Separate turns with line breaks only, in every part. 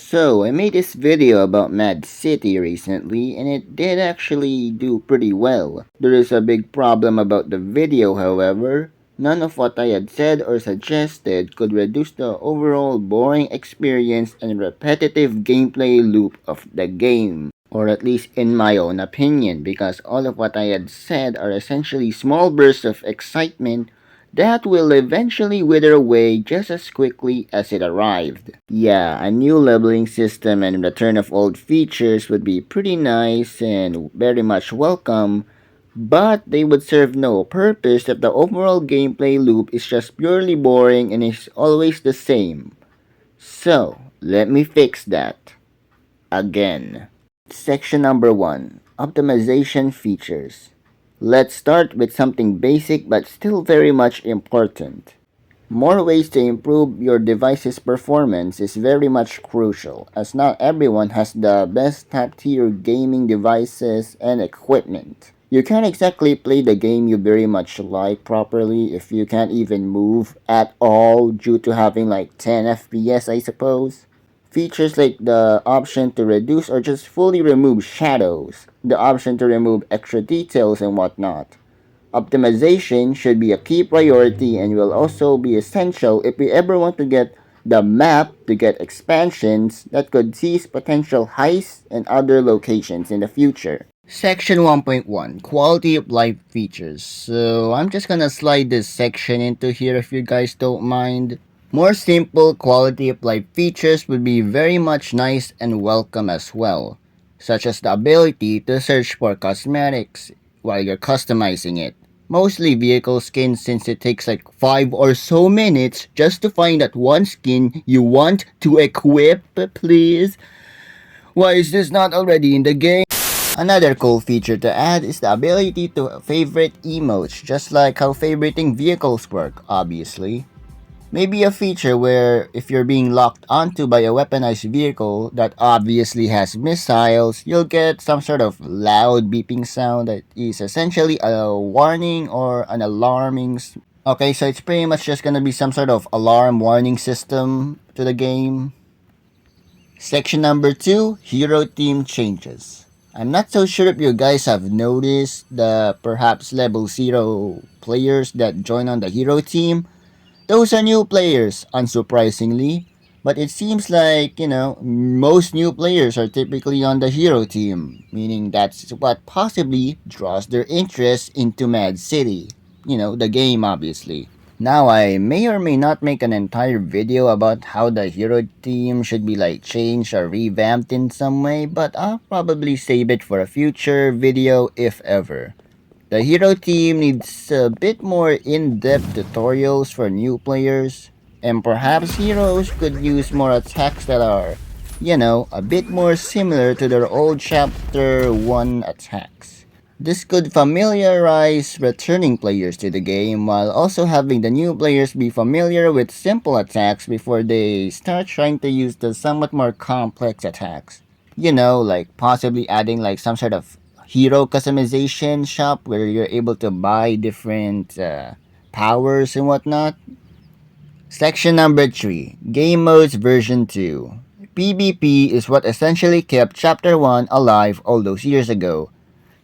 So, I made this video about MadCity recently, and it did actually do pretty well. There is a big problem about the video, however. None of what I had said or suggested could reduce the overall boring experience and repetitive gameplay loop of the game. Or at least in my own opinion, because all of what I had said are essentially small bursts of excitement that will eventually wither away just as quickly as it arrived. Yeah, a new leveling system and return of old features would be pretty nice and very much welcome, but they would serve no purpose if the overall gameplay loop is just purely boring and is always the same. So, let me fix that. Again. Section number 1, Optimization Features. Let's start with something basic but still very much important. More ways to improve your device's performance is very much crucial, as not everyone has the best top-tier gaming devices and equipment. You can't exactly play the game you very much like properly if you can't even move at all due to having like 10 FPS, I suppose. Features like the option to reduce or just fully remove shadows, the option to remove extra details and whatnot. Optimization should be a key priority and will also be essential if we ever want to get the map to get expansions that could seize potential heists and other locations in the future. Section 1.1, Quality of Life Features. So I'm just gonna slide this section into here if you guys don't mind. More simple quality of life features would be very much nice and welcome as well, such as the ability to search for cosmetics while you're customizing it. Mostly vehicle skins, since it takes like 5 or so minutes just to find that one skin you want to equip, please. Why is this not already in the game? Another cool feature to add is the ability to favorite emotes, just like how favoriting vehicles work, obviously. Maybe a feature where if you're being locked onto by a weaponized vehicle that obviously has missiles, you'll get some sort of loud beeping sound that is essentially a warning or an alarming. Okay, so it's pretty much just gonna be some sort of alarm warning system to the game. Section number 2, Hero Team Changes. I'm not so sure if you guys have noticed the perhaps level 0 players that join on the hero team. Those are new players, unsurprisingly, but it seems like, most new players are typically on the hero team, meaning that's what possibly draws their interest into MadCity. The game, obviously. Now, I may or may not make an entire video about how the hero team should be like changed or revamped in some way, but I'll probably save it for a future video if ever. The hero team needs a bit more in-depth tutorials for new players, and perhaps heroes could use more attacks that are, a bit more similar to their old Chapter 1 attacks. This could familiarize returning players to the game while also having the new players be familiar with simple attacks before they start trying to use the somewhat more complex attacks. Like possibly adding like some sort of hero customization shop where you're able to buy different powers and whatnot. Section number 3, Game Modes version 2. PvP is what essentially kept Chapter 1 alive all those years ago.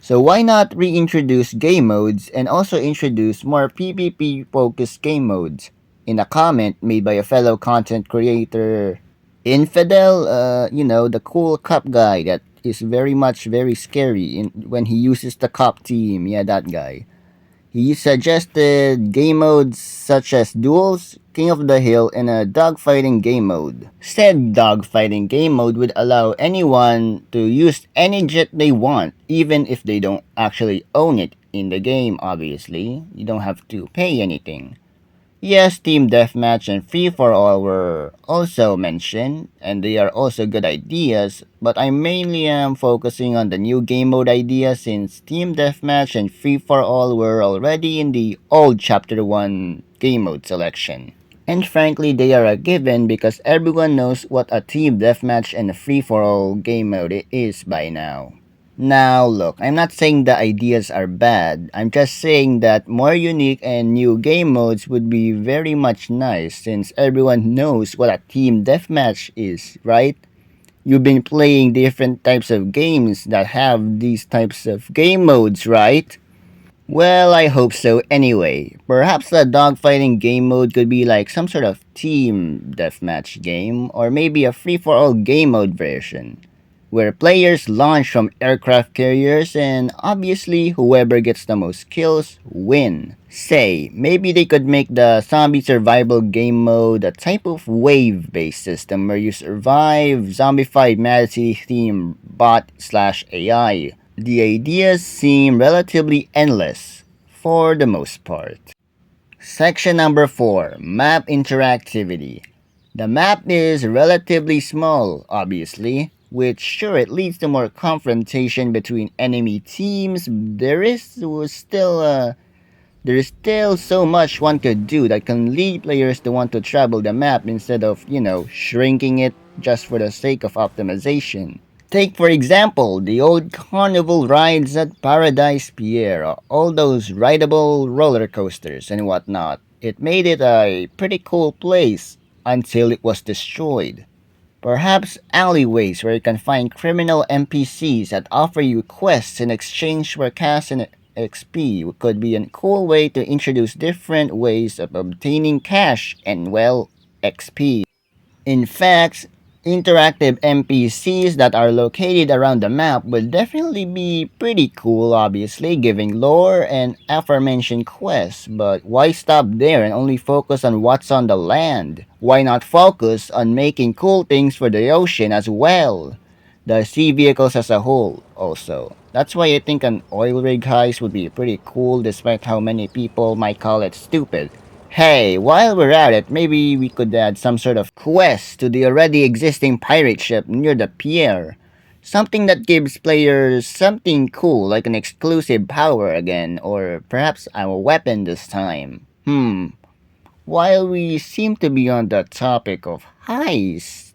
So why not reintroduce game modes and also introduce more PvP focused game modes? In a comment made by a fellow content creator, Infidel, the cool cop guy that is very scary when he uses the cop team. Yeah, that guy. He suggested game modes such as duels, King of the Hill, and a dogfighting game mode. Said dogfighting game mode would allow anyone to use any jet they want, even if they don't actually own it in the game, obviously. You don't have to pay anything. Yes, Team Deathmatch and Free for All were also mentioned, and they are also good ideas, but I mainly am focusing on the new game mode ideas since Team Deathmatch and Free for All were already in the old Chapter 1 game mode selection. And frankly, they are a given because everyone knows what a Team Deathmatch and a Free for All game mode is by now. Now look, I'm not saying the ideas are bad, I'm just saying that more unique and new game modes would be very much nice since everyone knows what a team deathmatch is, right? You've been playing different types of games that have these types of game modes, right? Well, I hope so anyway. Perhaps the dogfighting game mode could be like some sort of team deathmatch game, or maybe a free for all game mode version, where players launch from aircraft carriers and obviously whoever gets the most kills win. Say, maybe they could make the zombie survival game mode a type of wave based system where you survive zombified MadCity theme bot slash AI. The ideas seem relatively endless, for the most part. Section number 4, Map Interactivity. The map is relatively small, obviously, which sure it leads to more confrontation between enemy teams. There is still so much one could do that can lead players to want to travel the map instead of, shrinking it just for the sake of optimization. Take, for example, the old carnival rides at Paradise Pier, all those rideable roller coasters and whatnot. It made it a pretty cool place until it was destroyed. Perhaps alleyways where you can find criminal NPCs that offer you quests in exchange for cash and XP could be a cool way to introduce different ways of obtaining cash and, well, XP. In fact, interactive NPCs that are located around the map will definitely be pretty cool, obviously, giving lore and aforementioned quests. But why stop there and only focus on what's on the land? Why not focus on making cool things for the ocean as well? The sea vehicles as a whole, also. That's why I think an oil rig heist would be pretty cool despite how many people might call it stupid. Hey, while we're at it, maybe we could add some sort of quest to the already existing pirate ship near the pier. Something that gives players something cool like an exclusive power again, or perhaps a weapon this time. While we seem to be on the topic of heist,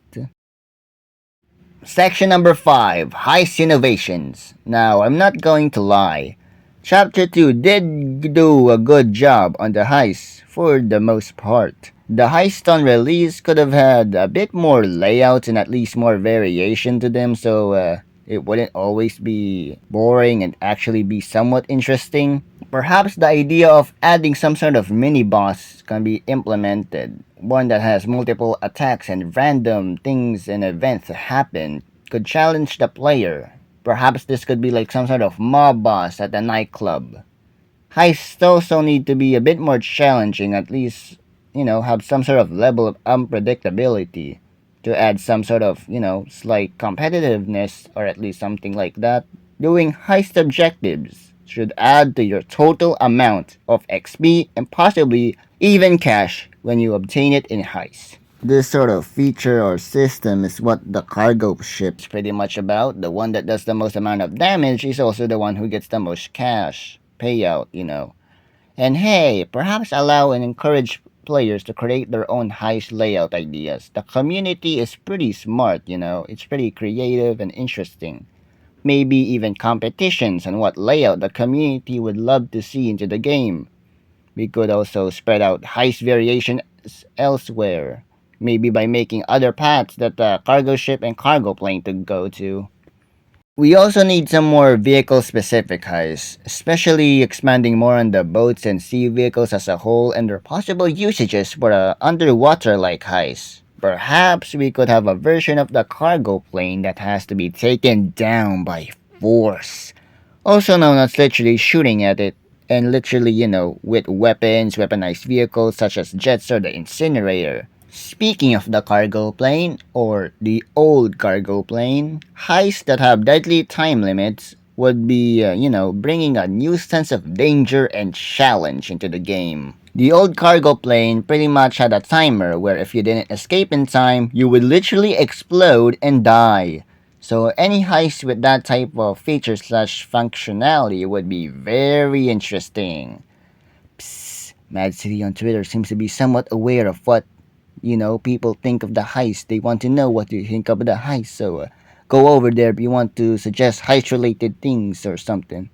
Section number 5, Heist Innovations. Now, I'm not going to lie. Chapter 2 did do a good job on the heist for the most part. The heist on release could have had a bit more layouts and at least more variation to them so it wouldn't always be boring and actually be somewhat interesting. Perhaps the idea of adding some sort of mini boss can be implemented. One that has multiple attacks and random things and events happen could challenge the player. Perhaps this could be like some sort of mob boss at a nightclub. Heists also need to be a bit more challenging, at least, have some sort of level of unpredictability to add some sort of, slight competitiveness or at least something like that. Doing heist objectives should add to your total amount of XP and possibly even cash when you obtain it in heist. This sort of feature or system is what the cargo ship's pretty much about. The one that does the most amount of damage is also the one who gets the most cash payout. And hey, perhaps allow and encourage players to create their own heist layout ideas. The community is pretty smart. It's pretty creative and interesting. Maybe even competitions on what layout the community would love to see into the game. We could also spread out heist variations elsewhere, maybe by making other paths that the cargo ship and cargo plane could go to. We also need some more vehicle specific heists, especially expanding more on the boats and sea vehicles as a whole and their possible usages for a underwater like heist. Perhaps we could have a version of the cargo plane that has to be taken down by force. Also known as literally shooting at it, and literally, with weapons, weaponized vehicles such as jets or the incinerator. Speaking of the cargo plane, or the old cargo plane, heists that have deadly time limits would be, bringing a new sense of danger and challenge into the game. The old cargo plane pretty much had a timer where if you didn't escape in time, you would literally explode and die. So any heist with that type of feature slash functionality would be very interesting. Psst, MadCity on Twitter seems to be somewhat aware of what, people think of the heist. They want to know what you think of the heist. So go over there if you want to suggest heist related things or something.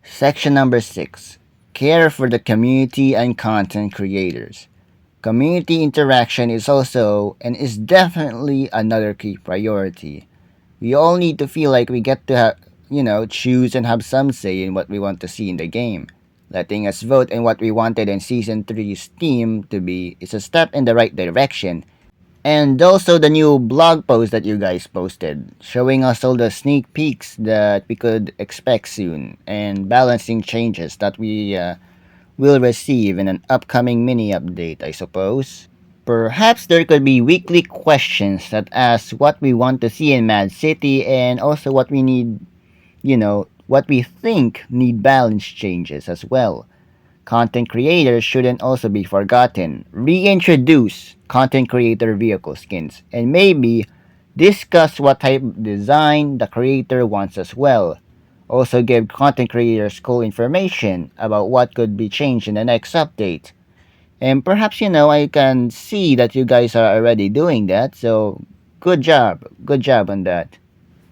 Section number 6, Care for the community and content creators. Community interaction is also and is definitely another key priority. We all need to feel like we get to choose and have some say in what we want to see in the game. Letting us vote in what we wanted in Season three's theme to be is a step in the right direction. And also the new blog post that you guys posted, showing us all the sneak peeks that we could expect soon, and balancing changes that we will receive in an upcoming mini update, I suppose. Perhaps there could be weekly questions that ask what we want to see in Mad City and also what we need, what we think need balance changes as well. Content creators shouldn't also be forgotten. Reintroduce content creator vehicle skins and maybe discuss what type of design the creator wants as well. Also give content creators cool information about what could be changed in the next update. And perhaps I can see that you guys are already doing that, so good job. Good job on that.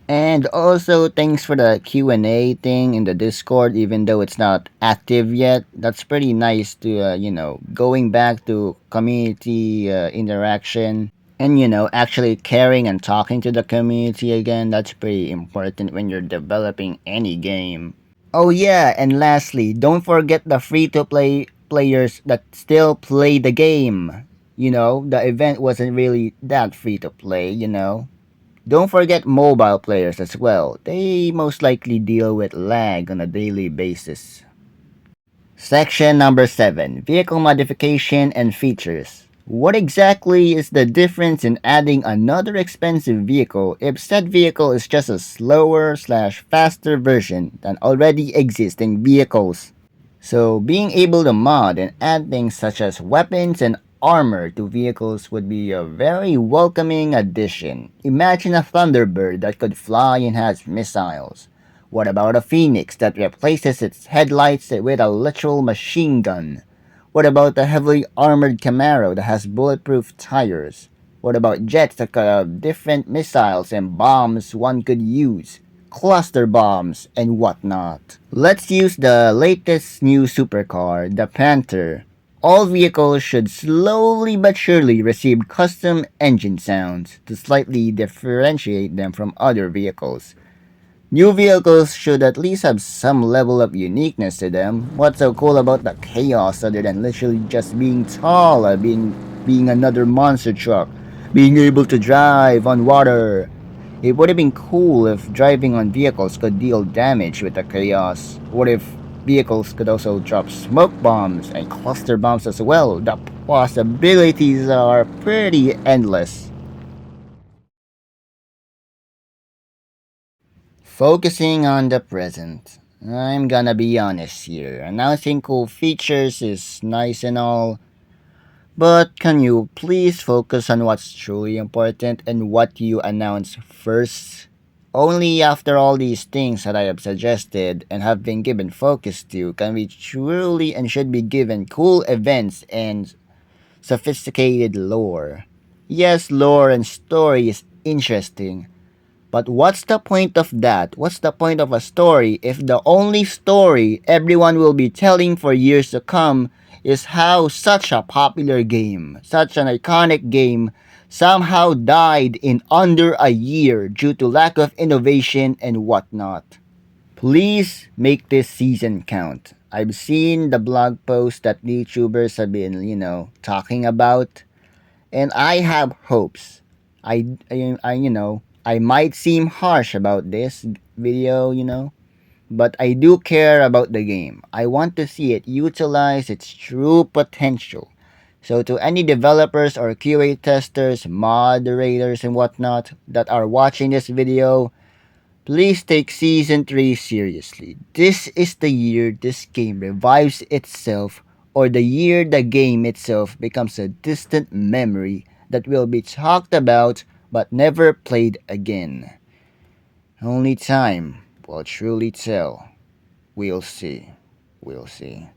And also, thanks for the Q&A thing in the Discord, even though it's not active yet. That's pretty nice to, going back to community interaction and, actually caring and talking to the community again. That's pretty important when you're developing any game. Oh yeah, and lastly, don't forget the free-to-play players that still play the game. The event wasn't really that free-to-play. Don't forget mobile players as well. They most likely deal with lag on a daily basis. Section number 7, Vehicle Modification and Features. What exactly is the difference in adding another expensive vehicle if said vehicle is just a slower slash faster version than already existing vehicles? So, being able to mod and add things such as weapons and armor to vehicles would be a very welcoming addition. Imagine a Thunderbird that could fly and has missiles. What about a Phoenix that replaces its headlights with a literal machine gun? What about a heavily armored Camaro that has bulletproof tires? What about jets that could have different missiles and bombs one could use? Cluster bombs and whatnot. Let's use the latest new supercar, the Panther. All vehicles should slowly but surely receive custom engine sounds to slightly differentiate them from other vehicles. New vehicles should at least have some level of uniqueness to them. What's so cool about the chaos other than literally just being tall, being another monster truck, being able to drive on water? It would have been cool if driving on vehicles could deal damage with the chaos. What if vehicles could also drop smoke bombs and cluster bombs as well? The possibilities are pretty endless. Focusing on the present. I'm gonna be honest here. Announcing cool features is nice and all, but can you please focus on what's truly important and what you announce first? Only after all these things that I have suggested and have been given focus to can we truly and should be given cool events and sophisticated lore. Yes, lore and story is interesting, but what's the point of that? What's the point of a story if the only story everyone will be telling for years to come is how such a popular game, such an iconic game, somehow died in under a year due to lack of innovation and whatnot? Please make this season count. I've seen the blog posts that YouTubers have been, talking about, and I have hopes. I might seem harsh about this video, but I do care about the game. I want to see it utilize its true potential. So to any developers or QA testers, moderators and whatnot that are watching this video, please take Season 3 seriously. This is the year this game revives itself, or the year the game itself becomes a distant memory that will be talked about but never played again. Only time will truly tell. We'll see. We'll see.